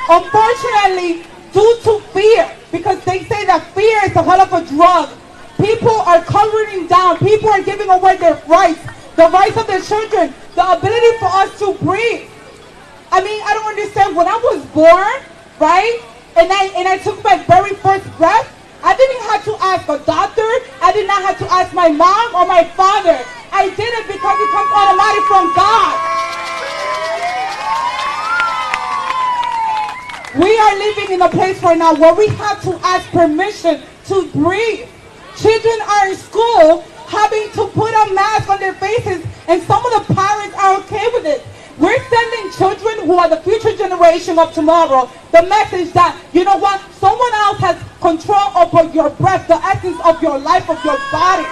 Unfortunately, due to fear, because they say that fear is a hell of a drug, people are covering down, people are giving away their rights, the rights of their children, the ability for us to breathe. I mean, I don't understand. When I was born, right, and I took my very first breath, I didn't have to ask a doctor, I did not have to ask my mom or my father. I did it because it comes automatic from God. We are living in a place right now where we have to ask permission to breathe. Children are in school having to put a mask on their faces, and some of the parents are okay with it. We're sending children who are the future generation of tomorrow the message that, you know what, someone else has control over your breath, the essence of your life, of your body,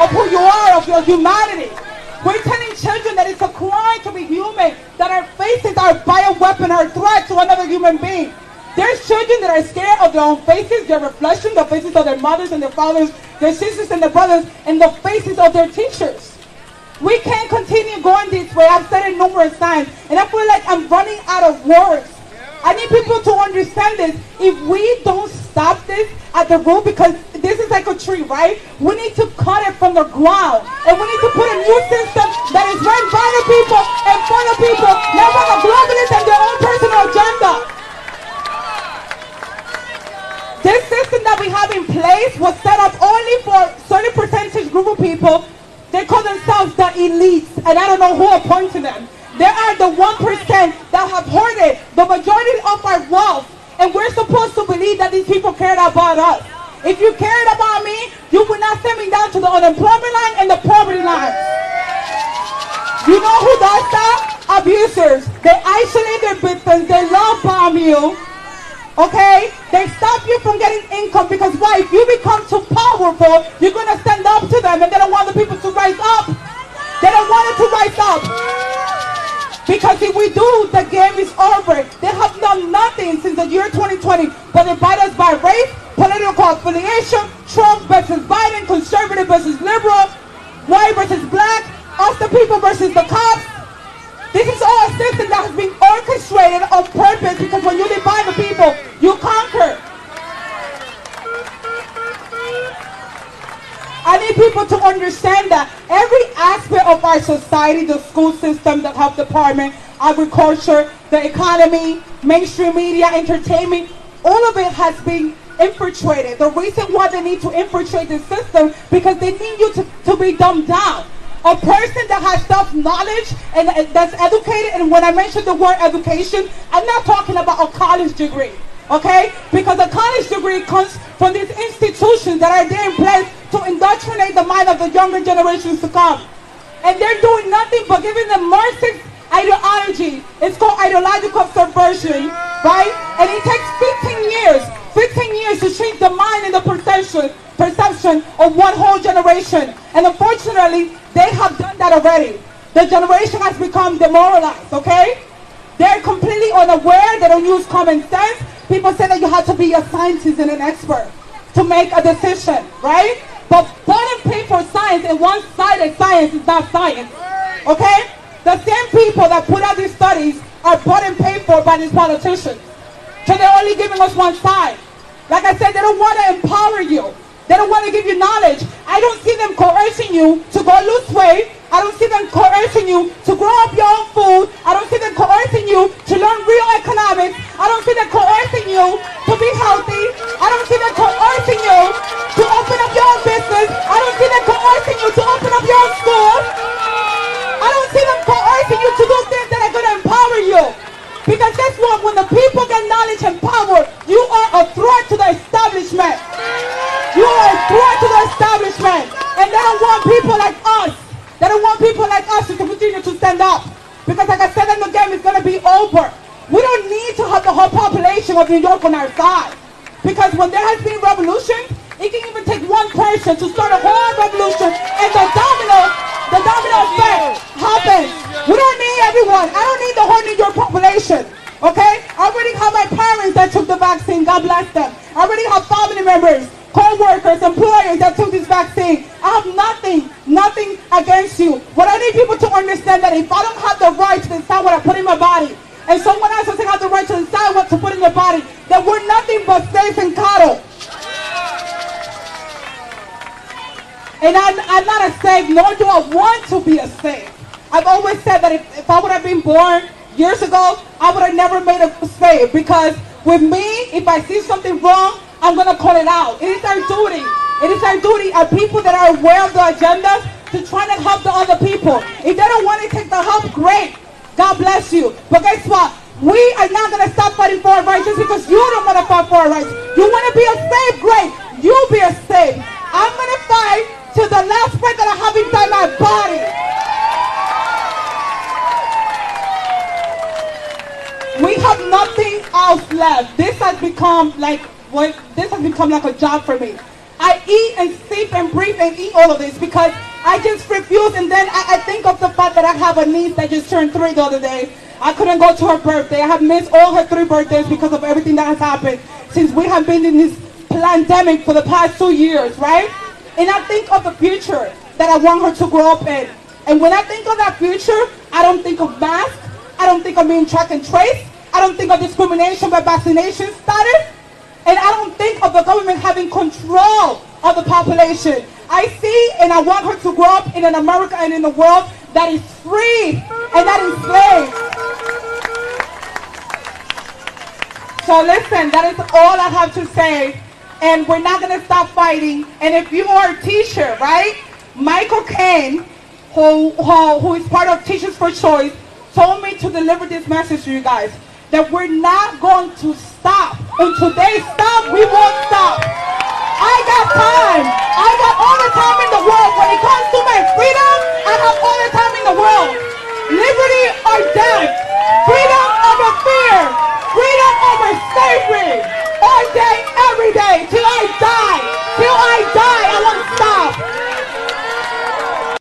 of who you are, of your humanity. We're telling children that it's a crime to be human, that our faces are a bioweapon, are a threat to another human being. There's children that are scared of their own faces, their reflection, the faces of their mothers and their fathers, their sisters and their brothers, and the faces of their teachers. We can't continue going this way. I've said it numerous times, and I feel like I'm running out of words. I need people to understand this. If we don't stop this at the root, because this is like a tree, right? We need to cut it from the ground. And we need to put a new system that is run by the people and for the people, not by the globalists and their own personal agenda. This system that we have in place was set up only for a certain percentage group of people. They call themselves the elites, and I don't know who appointed them. There are the 1% that have hoarded the majority of our wealth, and we're supposed to believe that these people cared about us. If you cared about me, you would not send me down to the unemployment line and the poverty line. You know who does that? Abusers. They isolate their victims. They love bomb you. Okay? They stop you from getting income because why? If you become too powerful, you're going to stand up to them, and they don't want the people to rise up. They don't want it to rise up. Because if we do, the game is over. They have done nothing since the year 2020, but they bite us by race, political affiliation, Trump versus Biden, conservative versus liberal, white versus black, us the people versus the cops. This is all a system that has been orchestrated on purpose, because when you divide the people, you conquer. I need people to understand that every aspect of our society, the school system, the health department, agriculture, the economy, mainstream media, entertainment, all of it has been infiltrated. The reason why they need to infiltrate the system, because they need you to be dumbed down. A person that has self-knowledge and that's educated, and when I mention the word education, I'm not talking about a college degree, okay? Because a college degree comes from these institutions that are there in place to indoctrinate the mind of the younger generations to come. And they're doing nothing but giving them Marxist ideology. It's called ideological subversion, right? And it takes 15 years to change the mind and the perception of one whole generation. And unfortunately, they have done that already. The generation has become demoralized, okay? They're completely unaware. They don't use common sense. People say that you have to be a scientist and an expert to make a decision, right? But bought and paid for science and one-sided science is not science, okay? The same people that put out these studies are bought and paid for by these politicians. So they're only giving us one side. Like I said, they don't want to empower you. They don't want to give you knowledge. I don't see them coercing you to go lose weight. I don't see them coercing you to grow up your own food. I don't see them coercing you to learn real economics. I don't see them coercing you to be healthy. I don't see them coercing you to open up your own business. I don't see them coercing you to open up your own school. I don't see them coercing you to do things that are going to empower you. Because guess what? When the people get knowledge and power, you are a threat to the establishment. You are a threat to the establishment. And they don't want people like us. They don't want people like us to continue to stand up. Because like I said in the game, it's going to be over. We don't need to have the whole population of New York on our side. Because when there has been revolution, it can even take one person to start a whole revolution, and the domino effect happens. We don't need everyone. I don't need the whole New York population. Okay? I already have my parents that took the vaccine. God bless them. I already have family members, co-workers, employers that took this vaccine. I have nothing against you. What I need people to understand that if I don't have the right to decide what I put in my body, and someone else doesn't have the right to decide what to to put in their body, that we're nothing but slaves and cattle. And I'm not a slave, nor do I want to be a slave. I've always said that if I would have been born years ago, I would have never made a slave, because with me, if I see something wrong, I'm going to call it out. It is our duty. It is our duty as people that are aware of the agendas to try to help the other people. If they don't want to take the help, great. God bless you. But guess what? We are not going to stop fighting for our rights just because you don't want to fight for our rights. You want to be a slave? Great. You be a slave. I'm going to fight till the last breath that I have inside my body. We have nothing else left. This has become like a job for me. I eat and sleep and breathe and eat all of this because I just refuse. And then I think of the fact that I have a niece that just turned 3 the other day. I couldn't go to her birthday. I have missed all her 3 birthdays because of everything that has happened since we have been in this pandemic for the past 2 years, right? And I think of the future that I want her to grow up in. And when I think of that future, I don't think of masks. I don't think of being track and trace. I don't think of discrimination by vaccination status. And I don't think of the government having control of the population. I see and I want her to grow up in an America and in a world that is free and not enslaved. So listen, that is all I have to say. And we're not going to stop fighting. And if you are a teacher, right? Michael Caine, who is part of Teachers for Choice, told me to deliver this message to you guys. That we're not going to stop. Until they stop, we won't stop. I got time. I got all the time in the world. When it comes to my freedom, I have all the time in the world. Liberty or death.